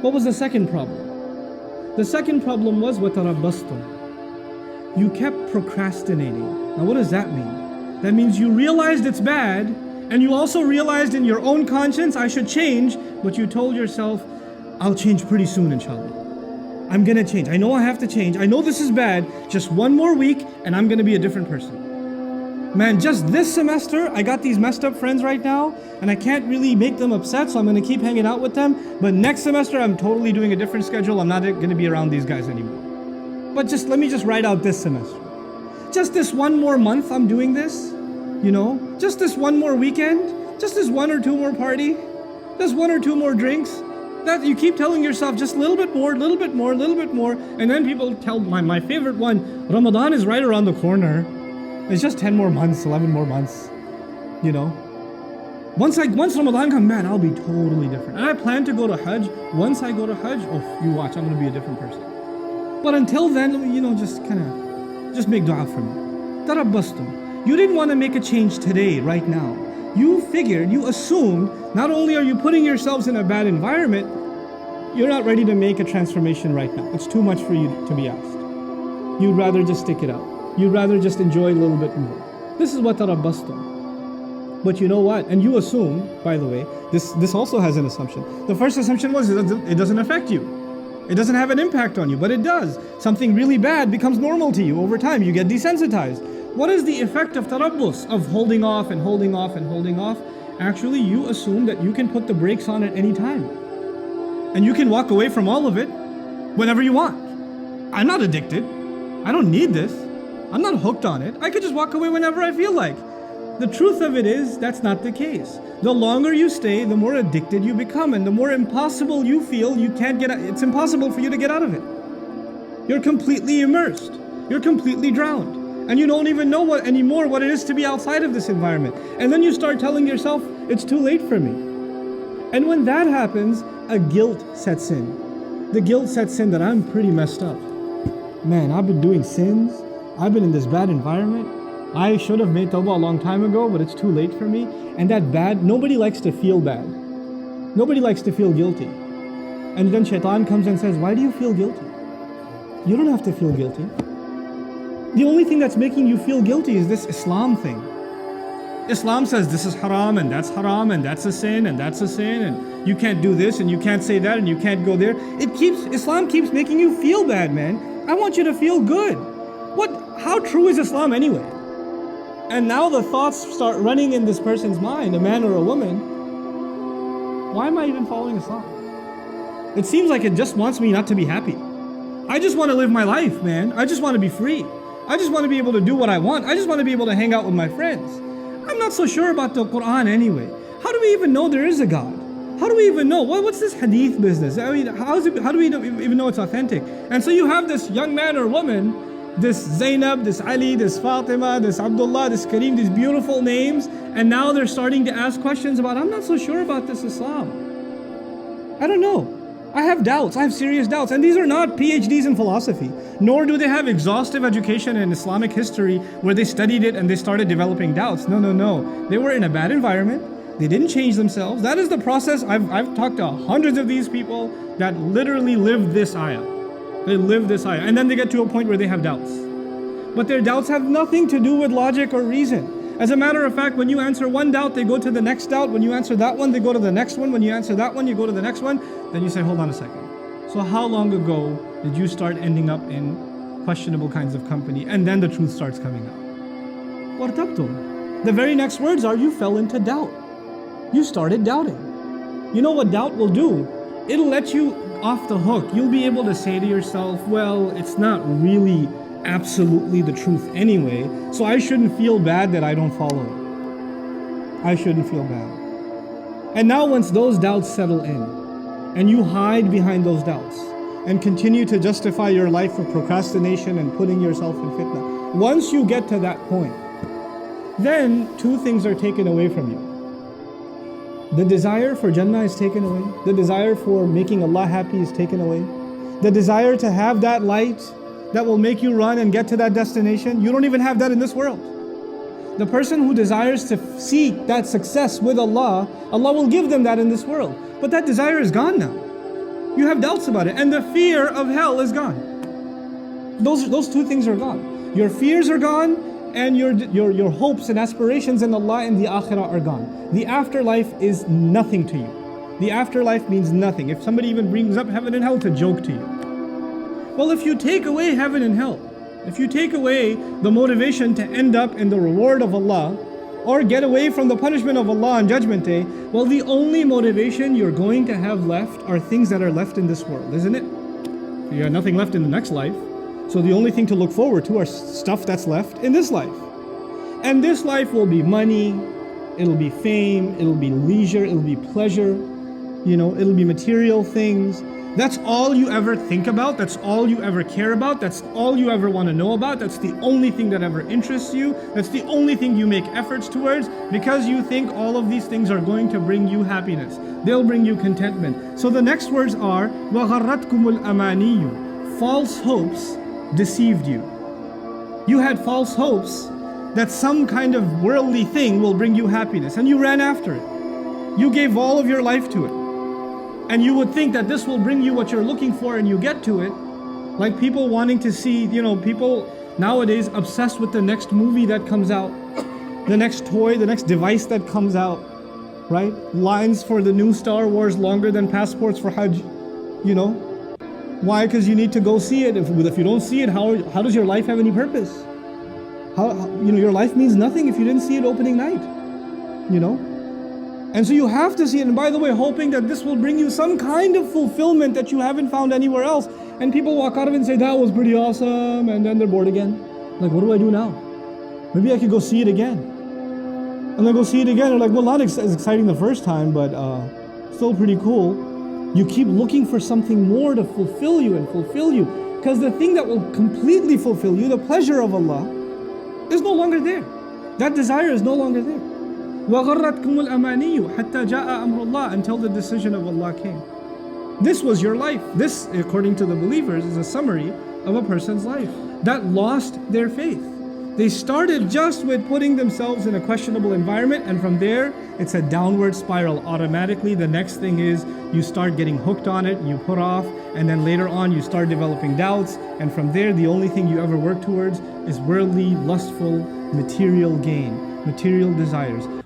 What was the second problem? The second problem was وَتَرَبَّصْتُمْ. You kept procrastinating. Now what does that mean? That means you realized it's bad, and you also realized in your own conscience, I should change, but you told yourself, I'll change pretty soon, inshallah. I'm gonna change. I know I have to change. I know this is bad. Just one more week, and I'm gonna be a different person. Man, just this semester, I got these messed up friends right now, and I can't really make them upset, so I'm gonna keep hanging out with them. But next semester, I'm totally doing a different schedule. I'm not gonna be around these guys anymore. But let me just write out this semester. Just this one more month, I'm doing this. Just this one more weekend, just this one or two more party, just one or two more drinks. That you keep telling yourself just a little bit more, little bit more, little bit more, and then people tell my favorite one, Ramadan is right around the corner. It's just 10 more months, 11 more months. Once Ramadan comes, man, I'll be totally different. And I plan to go to Hajj. Once I go to Hajj, you watch, I'm gonna be a different person. But until then, just make dua for me. Tarabbastum. You didn't want to make a change today, right now. You assumed, not only are you putting yourselves in a bad environment, you're not ready to make a transformation right now. It's too much for you to be asked. You'd rather just stick it out. You'd rather just enjoy a little bit more. This is what tarabbastum. But you know what? And you assume, by the way, this also has an assumption. The first assumption was it doesn't affect you. It doesn't have an impact on you, but it does. Something really bad becomes normal to you over time. You get desensitized. What is the effect of tarabbus, of holding off and holding off and holding off? Actually, you assume that you can put the brakes on at any time. And you can walk away from all of it whenever you want. I'm not addicted. I don't need this. I'm not hooked on it. I could just walk away whenever I feel like. The truth of it is, that's not the case. The longer you stay, the more addicted you become, and the more impossible you feel, it's impossible for you to get out of it. You're completely immersed. You're completely drowned. And you don't even know anymore what it is to be outside of this environment. And then you start telling yourself, it's too late for me. And when that happens, a guilt sets in. The guilt sets in that I'm pretty messed up. Man, I've been doing sins. I've been in this bad environment. I should have made tawbah a long time ago, but it's too late for me. And nobody likes to feel bad. Nobody likes to feel guilty. And then shaitan comes and says, why do you feel guilty? You don't have to feel guilty. The only thing that's making you feel guilty is this Islam thing. Islam says this is haram and that's a sin and that's a sin and you can't do this and you can't say that and you can't go there. Islam keeps making you feel bad, man. I want you to feel good. How true is Islam anyway? And now the thoughts start running in this person's mind, a man or a woman. Why am I even following Islam? It seems like it just wants me not to be happy. I just want to live my life, man. I just want to be free. I just want to be able to do what I want. I just want to be able to hang out with my friends. I'm not so sure about the Quran anyway. How do we even know there is a God? How do we even know? What's this hadith business? I mean, how do we even know it's authentic? And so you have this young man or woman, this Zainab, this Ali, this Fatima, this Abdullah, this Kareem, these beautiful names, and now they're starting to ask questions about, I'm not so sure about this Islam. I don't know. I have doubts. I have serious doubts. And these are not PhDs in philosophy, nor do they have exhaustive education in Islamic history where they studied it and they started developing doubts. No. They were in a bad environment. They didn't change themselves. That is the process. I've talked to hundreds of these people that literally live this ayah. They live this ayah. And then they get to a point where they have doubts. But their doubts have nothing to do with logic or reason. As a matter of fact, when you answer one doubt, they go to the next doubt. When you answer that one, they go to the next one. When you answer that one, you go to the next one. Then you say, hold on a second. So how long ago did you start ending up in questionable kinds of company? And then the truth starts coming out. وَارْتَبْتُمْ. The very next words are, you fell into doubt. You started doubting. You know what doubt will do? It'll let you off the hook. You'll be able to say to yourself, well, it's not really absolutely the truth anyway, so I shouldn't feel bad that I don't follow it. I shouldn't feel bad. And now once those doubts settle in, and you hide behind those doubts, and continue to justify your life of procrastination and putting yourself in fitna, once you get to that point, then two things are taken away from you. The desire for Jannah is taken away. The desire for making Allah happy is taken away. The desire to have that light that will make you run and get to that destination, you don't even have that in this world. The person who desires to seek that success with Allah, Allah will give them that in this world. But that desire is gone now. You have doubts about it. And the fear of hell is gone. Those two things are gone. Your fears are gone, and your hopes and aspirations in Allah and the akhirah are gone. The afterlife is nothing to you. The afterlife means nothing. If somebody even brings up heaven and hell, it's a joke to you. Well, if you take away heaven and hell, if you take away the motivation to end up in the reward of Allah, or get away from the punishment of Allah on Judgment Day, well, the only motivation you're going to have left are things that are left in this world, isn't it? You have nothing left in the next life. So the only thing to look forward to are stuff that's left in this life. And this life will be money, it'll be fame, it'll be leisure, it'll be pleasure, it'll be material things. That's all you ever think about, that's all you ever care about, that's all you ever want to know about, that's the only thing that ever interests you, that's the only thing you make efforts towards, because you think all of these things are going to bring you happiness. They'll bring you contentment. So the next words are, وَغَرَّتْكُمُ الْأَمَانِيُّ. False hopes deceived you. You had false hopes that some kind of worldly thing will bring you happiness, and you ran after it. You gave all of your life to it. And you would think that this will bring you what you're looking for, and you get to it. Like people wanting to see, people nowadays obsessed with the next movie that comes out, the next toy, the next device that comes out, right? Lines for the new Star Wars longer than passports for Hajj, Why? Because you need to go see it. If you don't see it, how does your life have any purpose? Your life means nothing if you didn't see it opening night, And so you have to see it. And by the way, hoping that this will bring you some kind of fulfillment that you haven't found anywhere else. And people walk out of it and say, that was pretty awesome. And then they're bored again. Like, what do I do now? Maybe I could go see it again. And then go see it again. They're like, well, not as exciting the first time, but still pretty cool. You keep looking for something more to fulfill you and fulfill you. Because the thing that will completely fulfill you, the pleasure of Allah, is no longer there. That desire is no longer there. وَغَرَّتْكُمُ الْأَمَانِيُّ حَتَّى جَاءَ أَمْرُ اللَّهِ. Until the decision of Allah came. This was your life. This, according to the believers, is a summary of a person's life that lost their faith. They started just with putting themselves in a questionable environment, and from there, it's a downward spiral automatically. The next thing is you start getting hooked on it, you put off, and then later on you start developing doubts, and from there, the only thing you ever work towards is worldly, lustful, material gain, material desires.